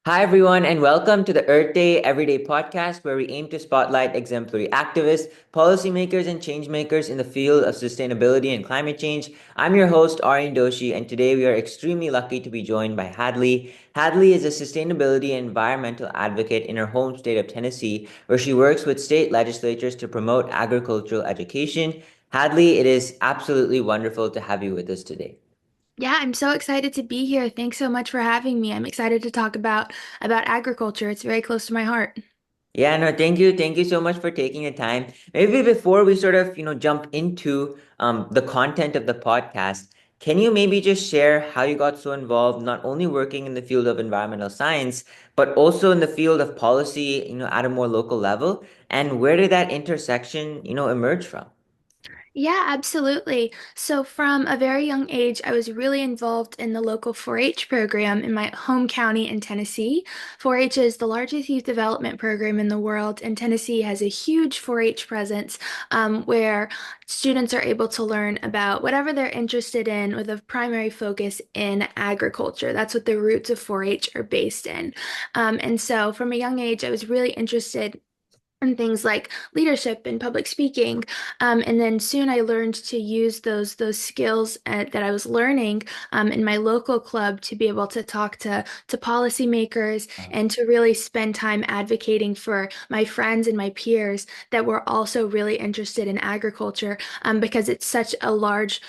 Hi, everyone, and welcome to the Earth Day Everyday podcast, where we aim to spotlight exemplary activists, policymakers, and changemakers in the field of sustainability and climate change. I'm your host, Aryan Doshi, and today we are extremely lucky to be joined by Hadley. Hadley is a sustainability and environmental advocate in her home state of Tennessee, where she works with state legislatures to promote agricultural education. Hadley, it is absolutely wonderful to have you with us today. Yeah, I'm so excited to be here. Thanks so much for having me. I'm excited to talk about agriculture. It's very close to my heart. Yeah, no, thank you. Thank you so much for taking the time. Maybe before we sort of, jump into the content of the podcast, can you maybe just share how you got so involved, not only working in the field of environmental science, but also in the field of policy, at a more local level? And where did that intersection, emerge from? Yeah, absolutely. So from a very young age, I was really involved in the local 4-H program in my home county in Tennessee. 4-H is the largest youth development program in the world, and Tennessee has a huge 4-H presence where students are able to learn about whatever they're interested in with a primary focus in agriculture. That's what the roots of 4-H are based in. And so from a young age, I was really interested and things like leadership and public speaking. And then soon I learned to use those skills that I was learning in my local club to be able to talk to policymakers and to really spend time advocating for my friends and my peers that were also really interested in agriculture because it's such a large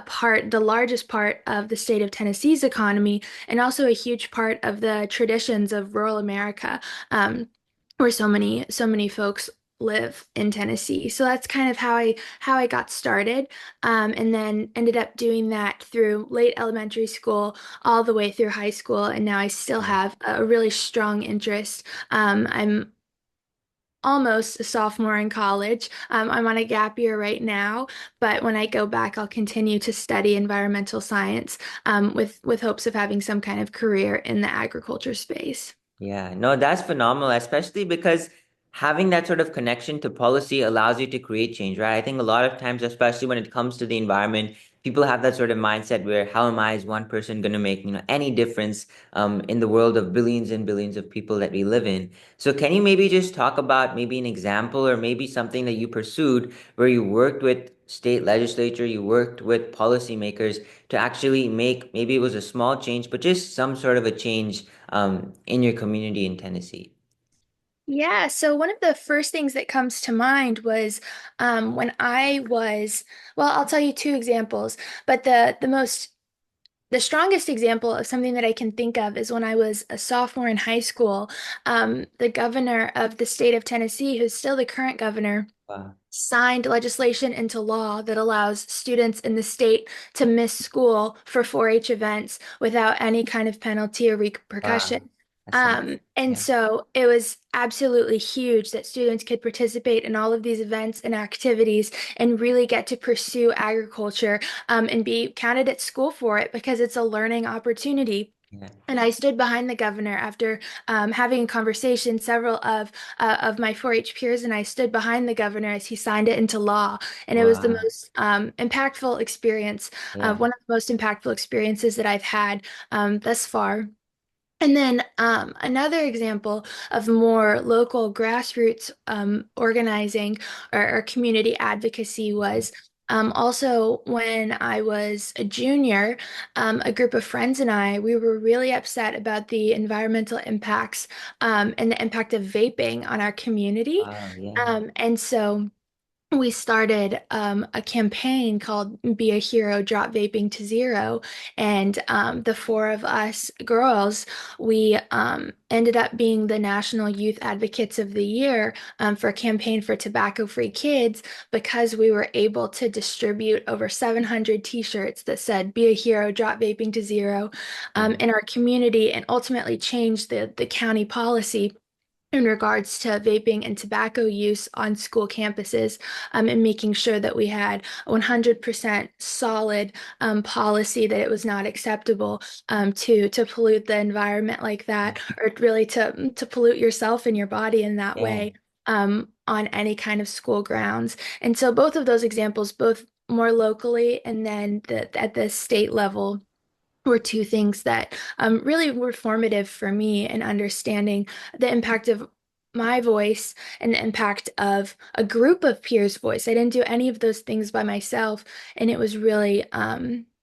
part, the largest part of the state of Tennessee's economy, and also a huge part of the traditions of rural America. Where so many folks live in Tennessee. So that's kind of how I got started, and then ended up doing that through late elementary school all the way through high school, and now I still have a really strong interest. I'm almost a sophomore in college. I'm on a gap year right now, but when I go back, I'll continue to study environmental science, with hopes of having some kind of career in the agriculture space. Yeah, no, that's phenomenal, especially because having that sort of connection to policy allows you to create change, right? I think a lot of times, especially when it comes to the environment, people have that sort of mindset where how am I as one person going to make, any difference in the world of billions and billions of people that we live in. So can you maybe just talk about maybe an example or maybe something that you pursued where you worked with state legislature, you worked with policymakers to actually make, maybe it was a small change, but just some sort of a change in your community in Tennessee? Yeah, so one of the first things that comes to mind was when I was, well, I'll tell you two examples, but the strongest example of something that I can think of is when I was a sophomore in high school. The governor of the state of Tennessee, who's still the current governor, Wow. signed legislation into law that allows students in the state to miss school for 4-H events without any kind of penalty or Wow. repercussion. That's amazing. And Yeah. so it was absolutely huge that students could participate in all of these events and activities and really get to pursue agriculture, and be counted at school for it because it's a learning opportunity. Yeah. And I stood behind the governor after having a conversation. Several of my 4-H peers and I stood behind the governor as he signed it into law, and it was the Wow. most impactful experience, Yeah. one of the most impactful experiences that I've had thus far. And then another example of more local grassroots organizing or community advocacy was also when I was a junior, a group of friends and we were really upset about the environmental impacts and the impact of vaping on our community. Wow. Yeah. And so we started a campaign called Be a Hero, Drop Vaping to Zero. And the four of us girls, we ended up being the National Youth Advocates of the Year for a campaign for tobacco-free kids because we were able to distribute over 700 t-shirts that said Be a Hero, Drop Vaping to Zero Yeah. in our community and ultimately change the county policy in regards to vaping and tobacco use on school campuses, and making sure that we had 100% solid policy that it was not acceptable to pollute the environment like that, or really to pollute yourself and your body in that Yeah. way on any kind of school grounds. And so both of those examples, both more locally and then at the state level, were two things that really were formative for me in understanding the impact of my voice and the impact of a group of peers' voice. I didn't do any of those things by myself, and it was really,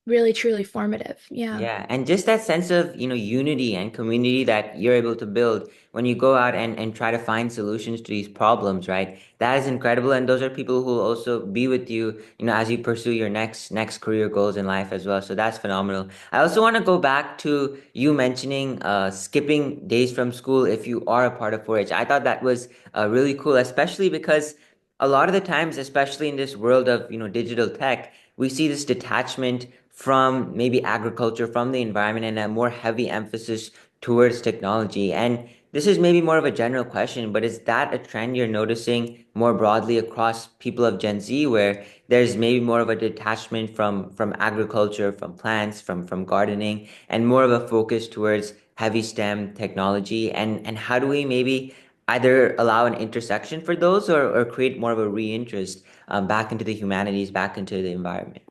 really truly formative. Yeah. Yeah, and just that sense of, unity and community that you're able to build when you go out and try to find solutions to these problems, right? That is incredible. And those are people who will also be with you, as you pursue your next career goals in life as well. So that's phenomenal. I also want to go back to you mentioning skipping days from school if you are a part of 4-H. I thought that was really cool, especially because a lot of the times, especially in this world of, digital tech, we see this detachment from maybe agriculture, from the environment, and a more heavy emphasis towards technology. And this is maybe more of a general question, but is that a trend you're noticing more broadly across people of Gen Z, where there's maybe more of a detachment from agriculture, from plants, from gardening, and more of a focus towards heavy STEM technology? And how do we maybe either allow an intersection for those, or create more of a reinterest back into the humanities, back into the environment?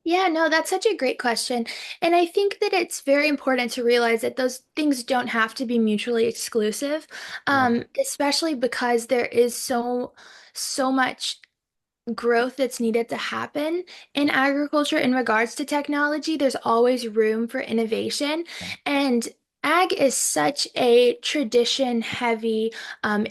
Yeah, no, that's such a great question. And I think that it's very important to realize that those things don't have to be mutually exclusive, Yeah. especially because there is so much growth that's needed to happen in agriculture in regards to technology. There's always room for innovation. And ag is such a tradition heavy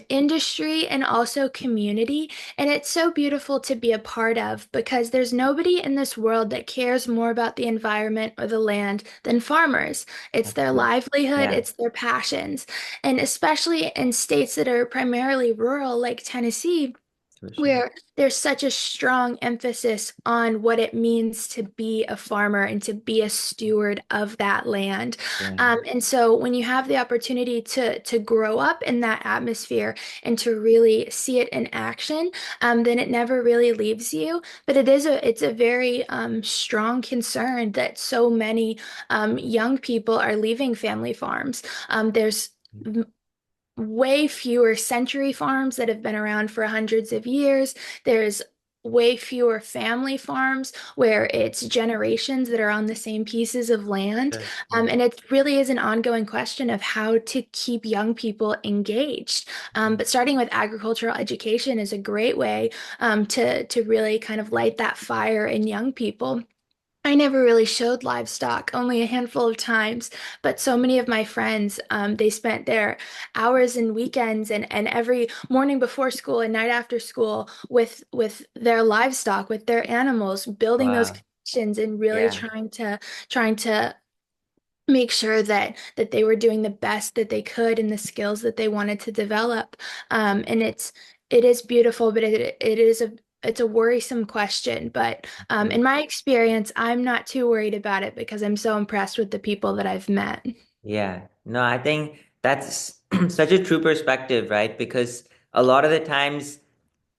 industry and also community. And it's so beautiful to be a part of because there's nobody in this world that cares more about the environment or the land than farmers. It's That's their true. livelihood, Yeah, it's their passions. And especially in states that are primarily rural, like Tennessee, for sure. where there's such a strong emphasis on what it means to be a farmer and to be a steward of that land. Yeah. And so when you have the opportunity to grow up in that atmosphere and to really see it in action, then it never really leaves you. But it's a very strong concern that so many young people are leaving family farms. There's way fewer century farms that have been around for hundreds of years. There's way fewer family farms where it's generations that are on the same pieces of land. Sure. Yeah. And it really is an ongoing question of how to keep young people engaged. But starting with agricultural education is a great way to really kind of light that fire in young people. I never really showed livestock, only a handful of times, but so many of my friends, they spent their hours and weekends and every morning before school and night after school with their livestock, with their animals, building those Wow. connections and really Yeah. trying to make sure that they were doing the best that they could in the skills that they wanted to develop. And it is beautiful, but it's a worrisome question. But in my experience, I'm not too worried about it because I'm so impressed with the people that I've met. Yeah. No, I think that's such a true perspective, right? Because a lot of the times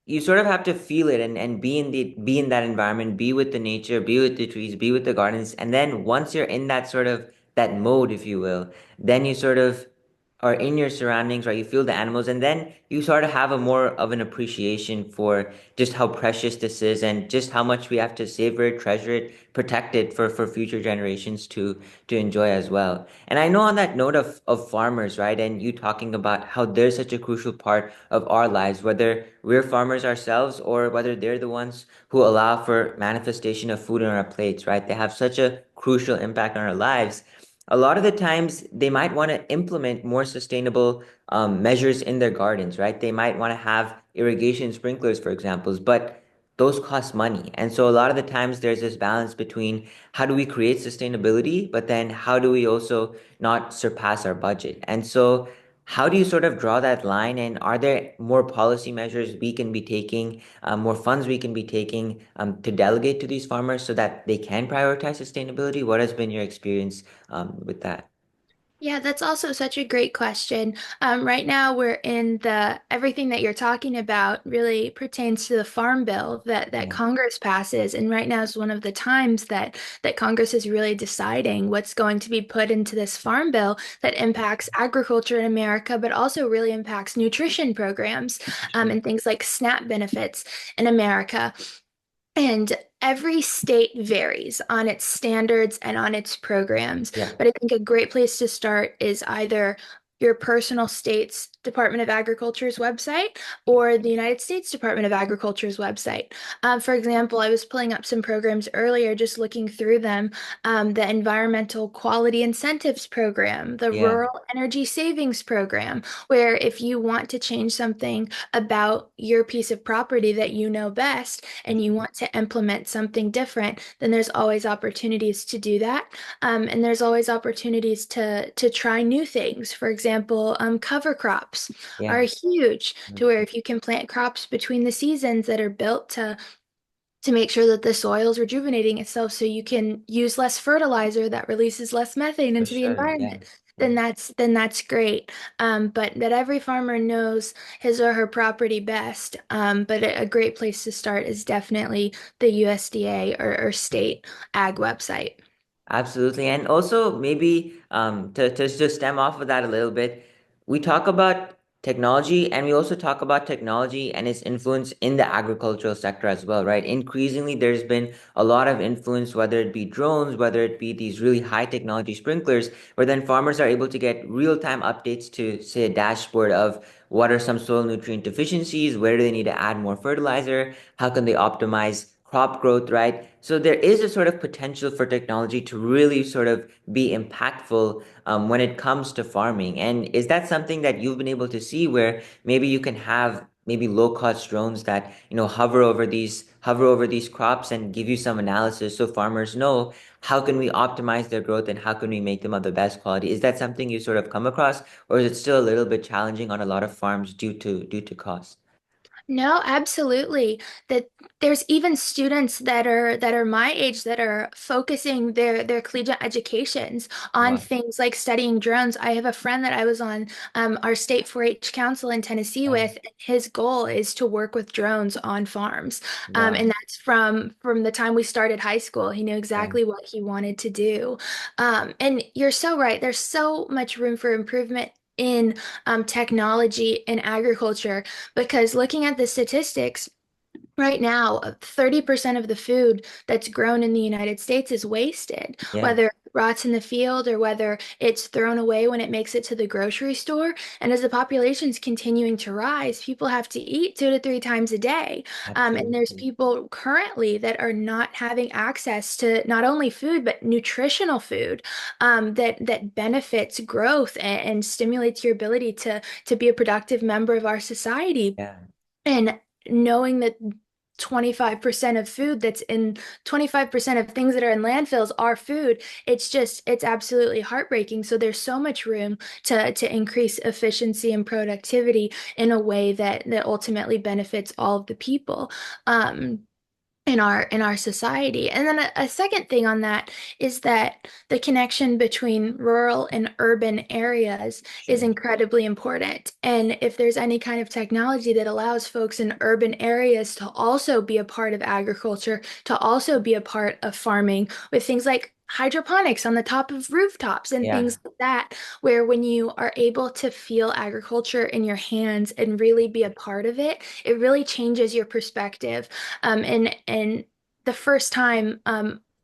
you sort of have to feel it and be in that environment, be with the nature, be with the trees, be with the gardens. And then once you're in that sort of that mode, if you will, then you sort of are in your surroundings, right? You feel the animals, and then you sort of have a more of an appreciation for just how precious this is and just how much we have to savor it, treasure it, protect it for future generations to enjoy as well. And I know on that note of farmers, right? And you talking about how they're such a crucial part of our lives, whether we're farmers ourselves or whether they're the ones who allow for manifestation of food on our plates, right? They have such a crucial impact on our lives. A lot of the times they might want to implement more sustainable measures in their gardens, right? They might want to have irrigation sprinklers, for examples, but those cost money. And so a lot of the times there's this balance between how do we create sustainability, but then how do we also not surpass our budget? And so how do you sort of draw that line? And are there more policy measures we can be taking, more funds we can be taking to delegate to these farmers so that they can prioritize sustainability? What has been your experience with that? Yeah, that's also such a great question. Right now, we're in the everything that you're talking about really pertains to the Farm Bill that Yeah, Congress passes, and right now is one of the times that Congress is really deciding what's going to be put into this Farm Bill that impacts agriculture in America, but also really impacts nutrition programs sure. and things like SNAP benefits in America. And every state varies on its standards and on its programs. Yeah, But I think a great place to start is either your personal state's Department of Agriculture's website or the United States Department of Agriculture's website. For example, I was pulling up some programs earlier, just looking through them. The Environmental Quality Incentives Program, the yeah, Rural Energy Savings Program, where if you want to change something about your piece of property that you know best, and you want to implement something different, then there's always opportunities to do that. And there's always opportunities to try new things. For example, cover crops are yeah. huge to where if you can plant crops between the seasons that are built to make sure that the soil is rejuvenating itself so you can use less fertilizer that releases less methane For into the sure. Yeah. environment, Yeah. then that's great. But every farmer knows his or her property best. But a great place to start is definitely the USDA or state ag website. Absolutely. And also maybe to just stem off of that a little bit, we talk about technology and we also talk about technology and its influence in the agricultural sector as well, right? Increasingly, there's been a lot of influence, whether it be drones, whether it be these really high technology sprinklers, where then farmers are able to get real-time updates to, say, a dashboard of what are some soil nutrient deficiencies, where do they need to add more fertilizer, how can they optimize crop growth, right? So there is a sort of potential for technology to really sort of be impactful when it comes to farming. And is that something that you've been able to see where maybe you can have maybe low cost drones that, hover over these crops and give you some analysis so farmers know how can we optimize their growth and how can we make them of the best quality? Is that something you sort of come across, or is it still a little bit challenging on a lot of farms due to cost? No, absolutely. That there's even students that are my age that are focusing their collegiate educations on Wow. things like studying drones. I have a friend that I was on our state 4-H council in Tennessee Yeah. with. And his goal is to work with drones on farms, Wow. and that's from the time we started high school. He knew Yeah. exactly what he wanted to do. And you're so right. There's so much room for improvement in technology in agriculture. Because looking at the statistics, right now, 30% of the food that's grown in the United States is wasted, Yeah. whether it rots in the field or whether it's thrown away when it makes it to the grocery store. And as the population's continuing to rise, people have to eat 2 to 3 times a day. And there's Absolutely. people currently that are not having access to not only food, but nutritional food that benefits growth and stimulates your ability to be a productive member of our society. Yeah. And knowing that 25% of food that's in 25% of things that are in landfills are food, it's absolutely heartbreaking. So there's so much room to increase efficiency and productivity in a way that ultimately benefits all of the people. In our society. And then a second thing on that is that the connection between rural and urban areas is Sure. incredibly important. And if there's any kind of technology that allows folks in urban areas to also be a part of agriculture, to also be a part of farming with things like hydroponics on the top of rooftops and Yeah. things like that, where when you are able to feel agriculture in your hands and really be a part of it, it really changes your perspective. And the first time,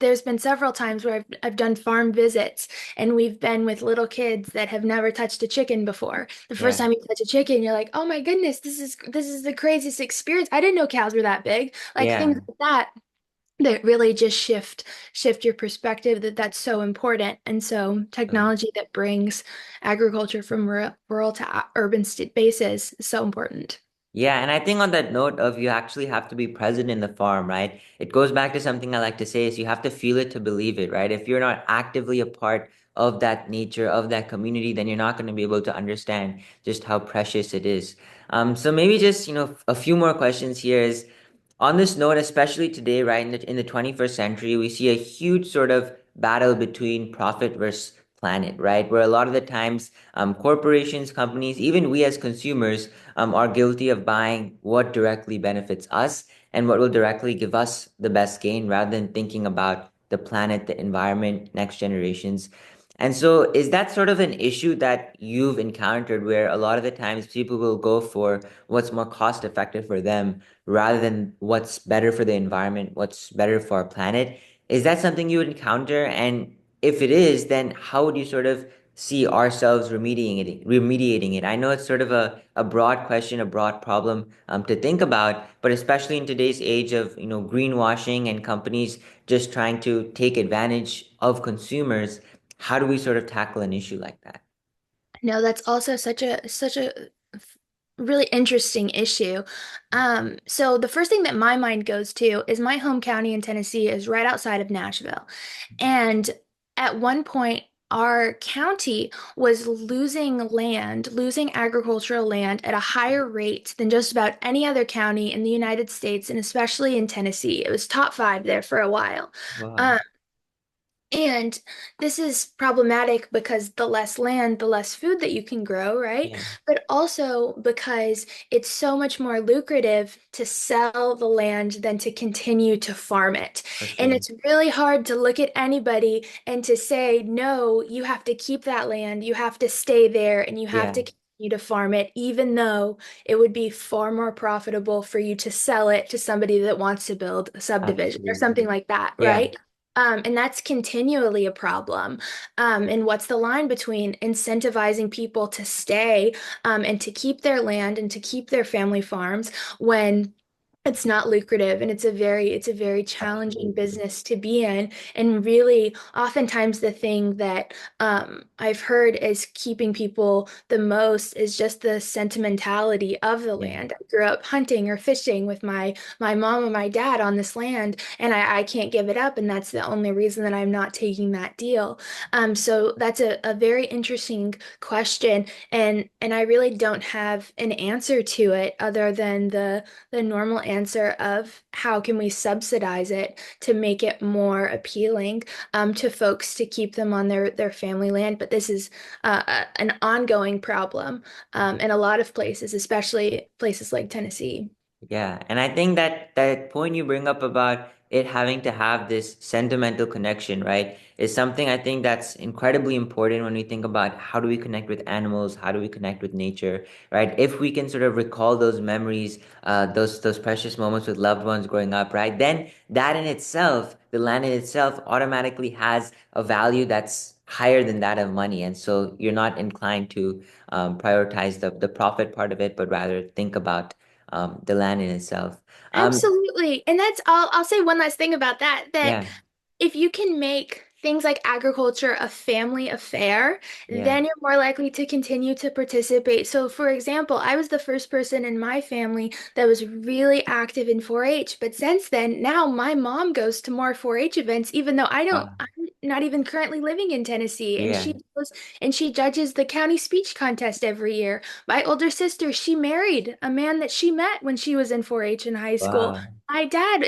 there's been several times where I've done farm visits and we've been with little kids that have never touched a chicken before. The first Yeah. time you touch a chicken, you're like, oh my goodness, this is the craziest experience. I didn't know cows were that big. Like things Yeah. like that that really just shift your perspective that's so important. And so technology that brings agriculture from rural to urban bases is so important. Yeah, and I think on that note of you actually have to be present in the farm, right? It goes back to something I like to say is you have to feel it to believe it, right? If you're not actively a part of that nature, of that community, then you're not going to be able to understand just how precious it is. So maybe just, a few more questions here is on this note, especially today, right, in the 21st century, we see a huge sort of battle between profit versus planet, right? Where a lot of the times, corporations, companies, even we as consumers, are guilty of buying what directly benefits us and what will directly give us the best gain rather than thinking about the planet, the environment, next generations. And so, is that sort of an issue that you've encountered where a lot of the times people will go for what's more cost effective for them rather than what's better for the environment, what's better for our planet? Is that something you would encounter? And if it is, then how would you sort of see ourselves remediating it? I know it's sort of a broad question, a broad problem to think about, but especially in today's age of, greenwashing and companies just trying to take advantage of consumers, how do we sort of tackle an issue like that? No, that's also such a really interesting issue. So the first thing that my mind goes to is my home county in Tennessee is right outside of Nashville. And at one point, our county was losing agricultural land at a higher rate than just about any other county in the United States, and especially in Tennessee. It was top five there for a while. Wow. Um, and this is problematic because the less land, the less food that you can grow, right? Yeah, But also because it's so much more lucrative to sell the land than to continue to farm it. for And sure. it's really hard to look at anybody and to say, no, you have to keep that land, you have to stay there, and you have Yeah, to continue to farm it, even though it would be far more profitable for you to sell it to somebody that wants to build a subdivision or absolutely. something like that, Yeah. right? And that's continually a problem. And what's the line between incentivizing people to stay, and to keep their land and to keep their family farms when it's not lucrative and it's a very challenging Absolutely. business to be in. And really, oftentimes the thing that I've heard is keeping people the most is just the sentimentality of the Yeah. land. I grew up hunting or fishing with my mom and my dad on this land, and I can't give it up, and that's the only reason that I'm not taking that deal. So that's a very interesting question, and I really don't have an answer to it other than the normal answer of how can we subsidize it to make it more appealing to folks to keep them on their family land. But this is an ongoing problem in a lot of places, especially places like Tennessee. Yeah, and I think that that point you bring up about it having to have this sentimental connection, right, is something I think that's incredibly important when we think about how do we connect with animals, how do we connect with nature, right? If we can sort of recall those memories, those precious moments with loved ones growing up, right, then that in itself, the land in itself, automatically has a value that's higher than that of money, and so you're not inclined to prioritize the profit part of it, but rather think about the land in itself. Absolutely. And that's I'll say one last thing about that Yeah, if you can make things like agriculture a family affair, yeah. then you're more likely to continue to participate. So, for example, I was the first person in my family that was really active in 4-H, but since then, now my mom goes to more 4-H events, even though I'm not even currently living in Tennessee, and Yeah. she goes and she judges the county speech contest every year. My older sister, she married a man that she met when she was in 4-H in high school. Wow. My dad,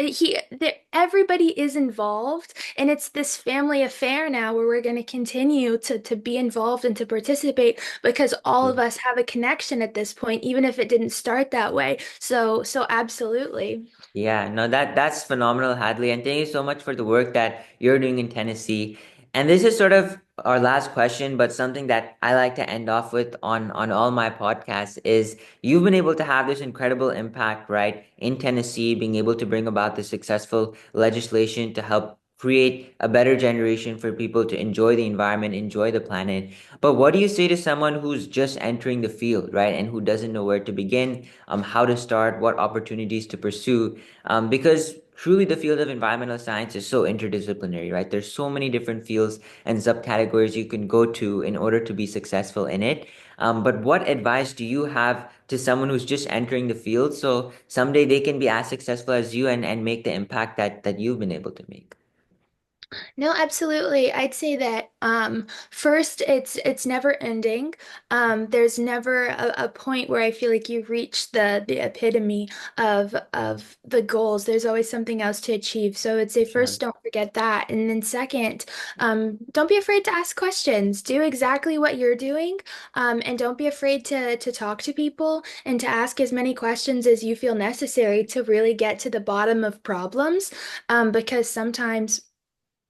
everybody is involved, and it's this family affair now where we're going to continue to be involved and to participate because all of us have a connection at this point, even if it didn't start that way. So absolutely. Yeah, no, that's phenomenal, Hadley, and thank you so much for the work that you're doing in Tennessee. And this is sort of our last question, but something that I like to end off with on all my podcasts is you've been able to have this incredible impact, right, in Tennessee, being able to bring about the successful legislation to help create a better generation for people to enjoy the environment, enjoy the planet. But what do you say to someone who's just entering the field, right, and who doesn't know where to begin, how to start, what opportunities to pursue? Because truly the field of environmental science is so interdisciplinary, right? There's so many different fields and subcategories you can go to in order to be successful in it. But what advice do you have to someone who's just entering the field so someday they can be as successful as you and make the impact that you've been able to make? No, absolutely. I'd say that first, it's never ending. There's never a point where I feel like you've reached the epitome of the goals. There's always something else to achieve. So I'd say Sure. first, don't forget that, and then second, don't be afraid to ask questions. Do exactly what you're doing, and don't be afraid to talk to people and to ask as many questions as you feel necessary to really get to the bottom of problems, because sometimes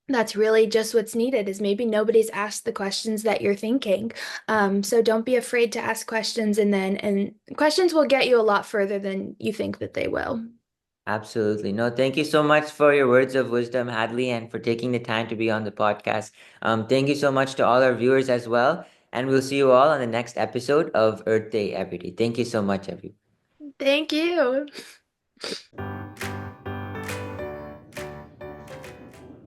That's really just what's needed is maybe nobody's asked the questions that you're thinking. So don't be afraid to ask questions and questions will get you a lot further than you think that they will. Absolutely. No, thank you so much for your words of wisdom, Hadley, and for taking the time to be on the podcast. Thank you so much to all our viewers as well. And we'll see you all on the next episode of Earth Day Every Day. Thank you so much, everyone. Thank you.